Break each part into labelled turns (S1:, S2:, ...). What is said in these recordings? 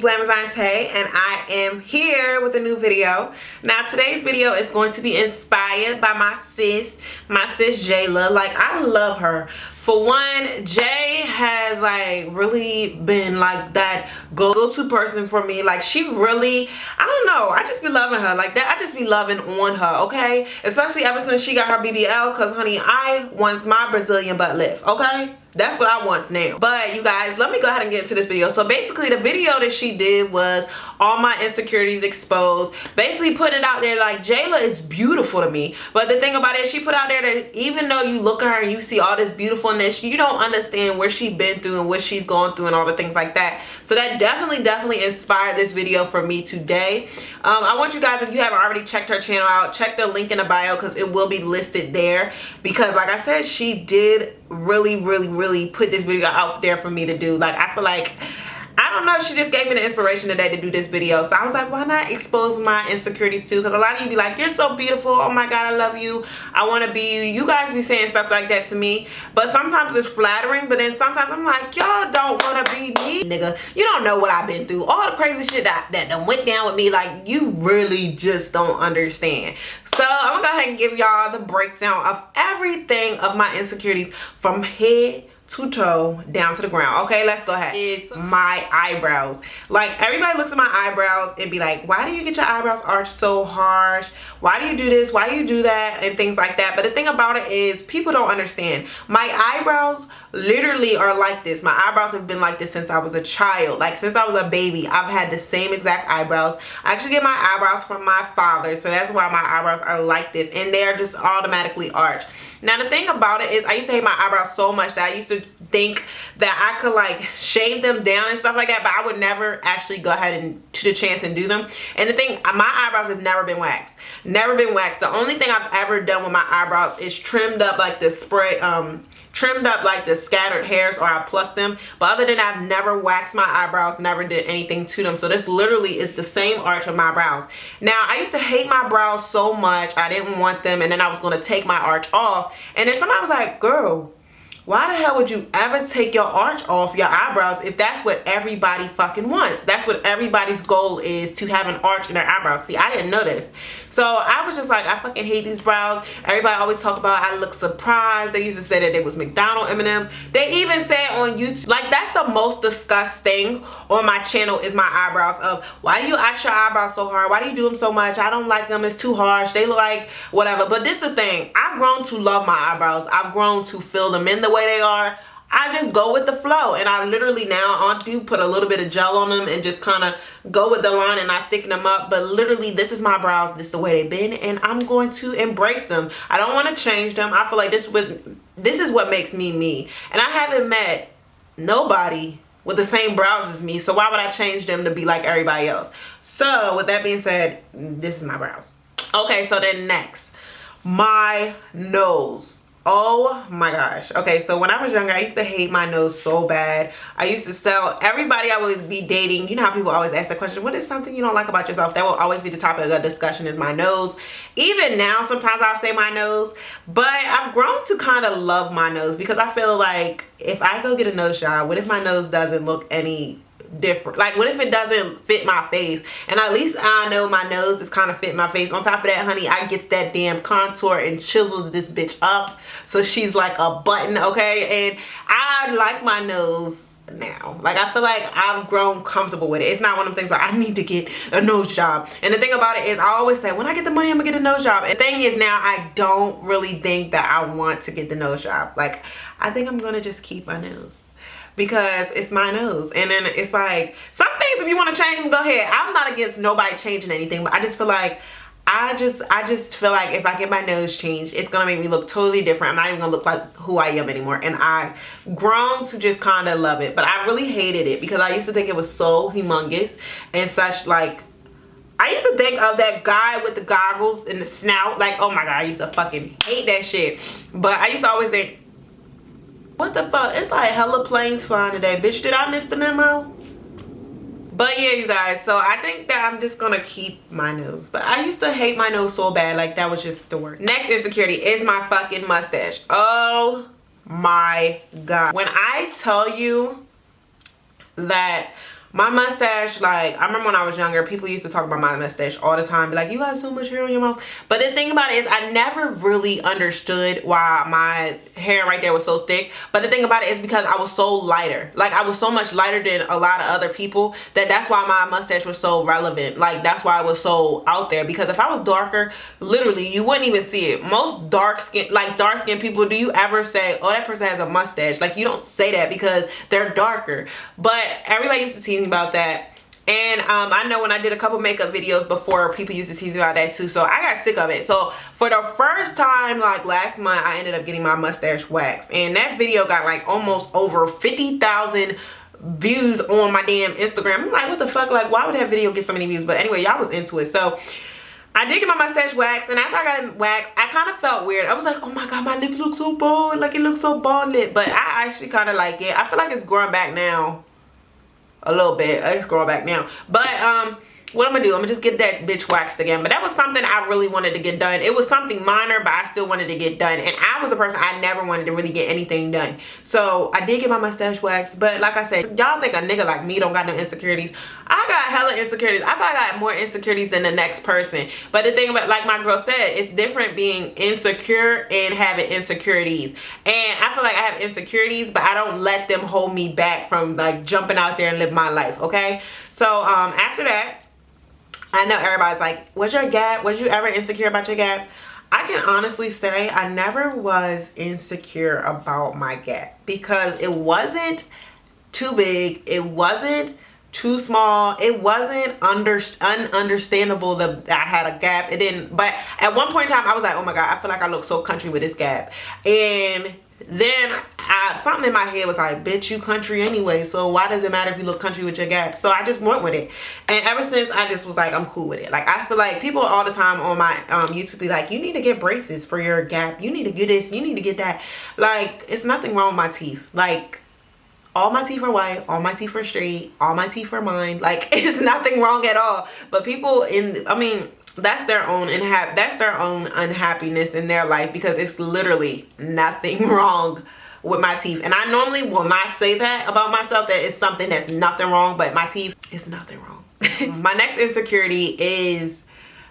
S1: Glamazine Tay, and I am here with a new video. Now today's video is going to be inspired by my sis Jayla. Like, I love her. For one, Jay has like really been like that go-to person for me. Like, she really, I don't know, I just be loving her like that. I just be loving on her, okay? Especially ever since she got her BBL, because honey, I wants my Brazilian butt lift, okay? That's what I want now. But you guys, let me go ahead and get into this video. So basically the video that she did was all my insecurities exposed. Basically putting it out there like Jayla is beautiful to me. But the thing about it, she put out there that even though you look at her and you see all this beautifulness, you don't understand where she's been through and what she's going through and all the things like that. So that definitely inspired this video for me today. I want you guys, if you haven't already checked her channel out, check the link in the bio because it will be listed there. Because like I said, she did really put this video out there for me to do. Like, I feel like, I don't know, she just gave me the inspiration today to do this video. So I was like, why not expose my insecurities too? Because a lot of you be like, you're so beautiful, oh my god, I love you, I want to be you. You guys be saying stuff like that to me, but sometimes it's flattering, but then sometimes I'm like, y'all don't want to be me, nigga. You don't know what I've been through, all the crazy shit that done went down with me. Like, you really just don't understand. So I'm gonna go ahead and give y'all the breakdown of everything of my insecurities from head to toe down to the ground. Okay, let's go ahead. It's my eyebrows. Like, everybody looks at my eyebrows and be like, why do you get your eyebrows arched so harsh? Why do you do this? Why do you do that? And things like that. But the thing about it is, people don't understand. My eyebrows literally are like this. My eyebrows have been like this since I was a child. Like, since I was a baby, I've had the same exact eyebrows. I actually get my eyebrows from my father, so that's why my eyebrows are like this, and they're just automatically arched. Now the thing about it is, I used to hate my eyebrows so much that I used to think that I could like shave them down and stuff like that, but I would never actually go ahead and to the chance and do them. And the thing, my eyebrows have never been waxed. Never been waxed. The only thing I've ever done with my eyebrows is trimmed up like the spray, trimmed up like the scattered hairs, or I plucked them. But other than that, I've never waxed my eyebrows, never did anything to them. So this literally is the same arch of my brows. Now, I used to hate my brows so much, I didn't want them, and then I was going to take my arch off. And then somebody was like, girl, why the hell would you ever take your arch off your eyebrows if that's what everybody fucking wants? That's what everybody's goal is, to have an arch in their eyebrows. See, I didn't know this. So I was just like, I fucking hate these brows. Everybody always talk about I look surprised. They used to say that it was McDonald's M&Ms. They even say it on YouTube. Like, that's the most disgusting thing on my channel is my eyebrows. Of why do you arch your eyebrows so hard? Why do you do them so much? I don't like them. It's too harsh. They look like whatever. But this is the thing. I've grown to love my eyebrows. I've grown to feel them in the way they are. I just go with the flow, and I literally now do put a little bit of gel on them and just kind of go with the line, and I thicken them up. But literally, this is my brows, this is the way they've been, and I'm going to embrace them. I don't want to change them. I feel like this is what makes me me, and I haven't met nobody with the same brows as me, so why would I change them to be like everybody else? So with that being said, this is my brows. Okay, so then next, my nose. Oh my gosh. Okay, so when I was younger, I used to hate my nose so bad. I used to tell everybody I would be dating, you know how people always ask the question, what is something you don't like about yourself? That will always be the topic of discussion, is my nose. Even now, sometimes I'll say my nose, but I've grown to kind of love my nose, because I feel like if I go get a nose job, what if my nose doesn't look any different? Like, what if it doesn't fit my face? And at least I know my nose is kind of fit my face. On top of that, honey, I get that damn contour and chisels this bitch up so she's like a button, okay? And I like my nose now. Like, I feel like I've grown comfortable with it. It's not one of them things where I need to get a nose job. And the thing about it is, I always say, when I get the money, I'm gonna get a nose job. And the thing is, now I don't really think that I want to get the nose job. Like, I think I'm gonna just keep my nose, because it's my nose. And then it's like, some things, if you want to change them, go ahead. I'm not against nobody changing anything, but I just feel like I just feel like if I get my nose changed, it's gonna make me look totally different. I'm not even gonna look like who I am anymore. And I've grown to just kind of love it. But I really hated it, because I used to think it was so humongous and such. Like, I used to think of that guy with the goggles and the snout, like, oh my god, I used to fucking hate that shit. But I used to always think, what the fuck? It's like hella planes flying today. Bitch, did I miss the memo? But yeah, you guys, so I think that I'm just gonna keep my nose. But I used to hate my nose so bad. Like, that was just the worst. Next insecurity is my fucking mustache. Oh my god. When I tell you that My mustache, like, I remember when I was younger, people used to talk about my mustache all the time. Be like, you got so much hair on your mouth. But the thing about it is, I never really understood why my hair right there was so thick. But the thing about it is because I was so lighter. Like, I was so much lighter than a lot of other people that's why my mustache was so relevant. Like, that's why it was so out there. Because if I was darker, literally, you wouldn't even see it. Most dark skin people, do you ever say, oh, that person has a mustache? Like, you don't say that because they're darker. But everybody used to tease me about that. And I know when I did a couple makeup videos before, people used to tease me about that too. So I got sick of it. So for the first time, like last month, I ended up getting my mustache waxed. And that video got like almost over 50,000 views on my damn Instagram. I'm like, what the fuck? Like, why would that video get so many views? But anyway, y'all was into it. So I did get my mustache waxed, and after I got it waxed, I kind of felt weird. I was like, oh my god, my lip looks so bald. Like, it looks so bald lip. But I actually kind of like it. I feel like it's growing back now. A little bit. It's growing back now. But what I'm gonna do, I'm gonna just get that bitch waxed again. But that was something I really wanted to get done. It was something minor, but I still wanted to get done. And I was a person, I never wanted to really get anything done. So I did get my mustache waxed. But like I said, y'all think a nigga like me don't got no insecurities. I got hella insecurities. I probably got more insecurities than the next person. But the thing about, like my girl said, it's different being insecure and having insecurities. And I feel like I have insecurities, but I don't let them hold me back from like jumping out there and live my life, okay? So after that, I know everybody's like, what's your gap? Was you ever insecure about your gap? I can honestly say I never was insecure about my gap because it wasn't too big. It wasn't too small. It wasn't ununderstandable that I had a gap. It didn't. But at one point in time, I was like, oh my God, I feel like I look so country with this gap. And then something in my head was like, bitch, you country anyway, so why does it matter if you look country with your gap? So I just went with it, and ever since I just was like, I'm cool with it. Like, I feel like people all the time on my YouTube be like, you need to get braces for your gap, you need to get this, you need to get that. Like, it's nothing wrong with my teeth. Like, all my teeth are white, all my teeth are straight, all my teeth are mine. Like, it's nothing wrong at all. But people that's their own unhappiness in their life, because it's literally nothing wrong with my teeth. And I normally will not say that about myself, that it's something that's nothing wrong, but my teeth is nothing wrong. My next insecurity is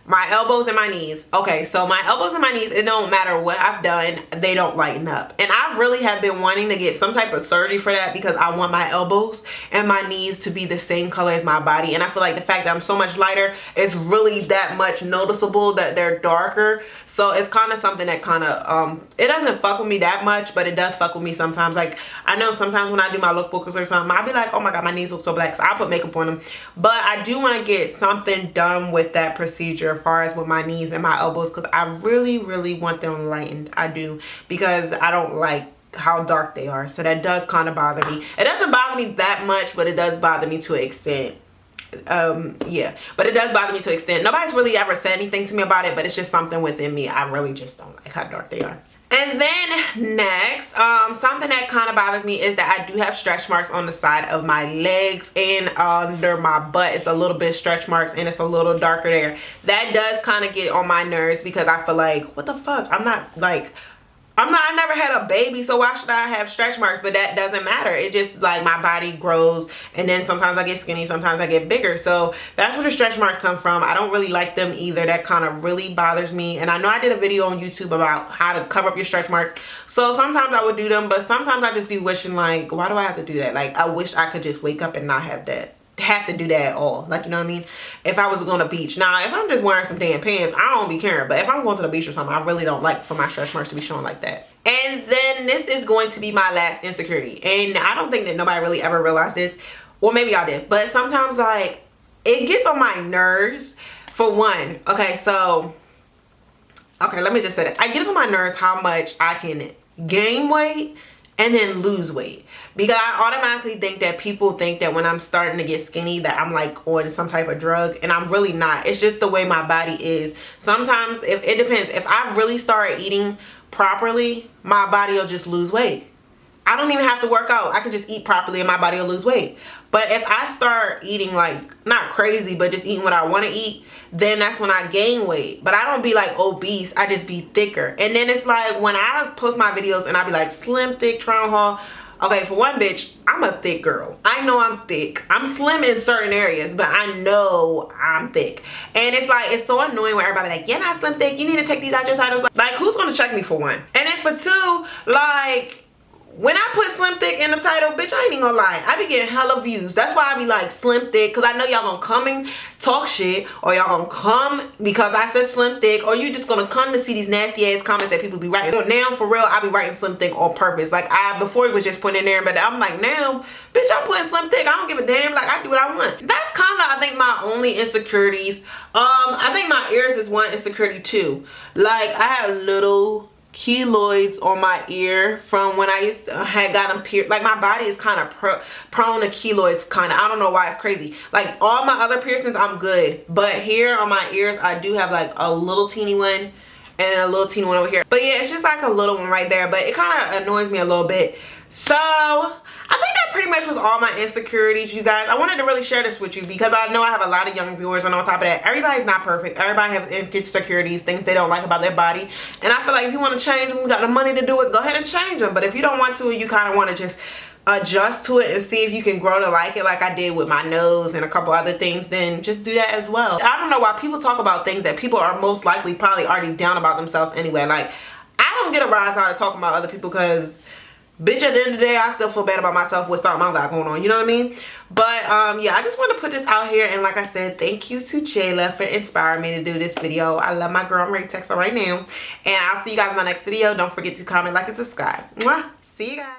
S1: my elbows and my knees. Okay, so my elbows and my knees, it don't matter what I've done, they don't lighten up. And I really have been wanting to get some type of surgery for that, because I want my elbows and my knees to be the same color as my body. And I feel like the fact that I'm so much lighter, it's really that much noticeable that they're darker. So it's kind of something that kind of it doesn't fuck with me that much, but it does fuck with me sometimes. Like, I know sometimes when I do my lookbooks or something, I'll be like, oh my God, my knees look so black, so I'll put makeup on them. But I do want to get something done with that procedure as far as with my knees and my elbows, because I really want them lightened. I do, because I don't like how dark they are. So that does kind of bother me. It doesn't bother me that much, but it does bother me to an extent. Yeah, but it does bother me to an extent. Nobody's really ever said anything to me about it, but it's just something within me. I really just don't like how dark they are. And then next, something that kind of bothers me is that I do have stretch marks on the side of my legs and under my butt. It's a little bit stretch marks, and it's a little darker there. That does kind of get on my nerves, because I feel like, what the fuck? I never had a baby, so why should I have stretch marks? But that doesn't matter. It just, like, my body grows, and then sometimes I get skinny, sometimes I get bigger. So that's where the stretch marks come from. I don't really like them either. That kind of really bothers me. And I know I did a video on YouTube about how to cover up your stretch marks. So sometimes I would do them, but sometimes I just be wishing, like, why do I have to do that? Like, I wish I could just wake up and not have to do that at all. Like, you know what I mean? If I was going to the beach. Now, if I'm just wearing some damn pants, I don't be caring. But if I'm going to the beach or something, I really don't like for my stretch marks to be showing like that. And then this is going to be my last insecurity. And I don't think that nobody really ever realized this. Well, maybe y'all did. But sometimes, like, it gets on my nerves. For one, okay, so, okay, let me just say that. I get on my nerves how much I can gain weight and then lose weight, because I automatically think that people think that when I'm starting to get skinny that I'm like on some type of drug, and I'm really not. It's just the way my body is. Sometimes, if it depends, if I really start eating properly, my body will just lose weight. I don't even have to work out. I can just eat properly and my body will lose weight. But if I start eating, like, not crazy, but just eating what I want to eat, then that's when I gain weight. But I don't be like obese, I just be thicker. And then it's like when I post my videos and I be like slim, thick, trying haul, Okay, for one, bitch, I'm a thick girl. I know I'm thick. I'm slim in certain areas, but I know I'm thick. And it's like, it's so annoying when everybody like, you're not slim thick, you need to take these out your titles. Like, who's gonna check me for one? And then for two, like, when I put slim thick in the title, bitch, I ain't even gonna lie, I be getting hella views. That's why I be like slim thick, because I know y'all gonna come and talk shit, or y'all gonna come because I said slim thick, or you just gonna come to see these nasty ass comments that people be writing. Now for real, I be writing slim thick on purpose. Like, before it was just putting in there, but I'm like, now bitch, I'm putting slim thick. I don't give a damn. Like, I do what I want. That's kind of, I think, my only insecurities. I think my ears is one insecurity too. Like, I have little keloids on my ear from when I used to had gotten pierced. Like, my body is kind of prone to keloids, kind of. I don't know why, it's crazy. Like, all my other piercings I'm good, but here on my ears I do have like a little teeny one and a little teeny one over here. But yeah, it's just like a little one right there, but it kind of annoys me a little bit. So I think that pretty much was all my insecurities, you guys. I wanted to really share this with you because I know I have a lot of young viewers, and on top of that, everybody's not perfect. Everybody has insecurities, things they don't like about their body. And I feel like if you want to change them, you got the money to do it, go ahead and change them. But if you don't want to, you kind of want to just adjust to it and see if you can grow to like it, like I did with my nose and a couple other things, then just do that as well. I don't know why people talk about things that people are most likely probably already down about themselves anyway. Like, I don't get a rise out of talking about other people because, bitch, at the end of the day, I still feel bad about myself with something I got going on, you know what I mean? But yeah, I just want to put this out here, and like I said, thank you to Jayla for inspiring me to do this video. I love my girl. I'm ready to text her right now, and I'll see you guys in my next video. Don't forget to comment, like, and subscribe. Mwah. See you guys.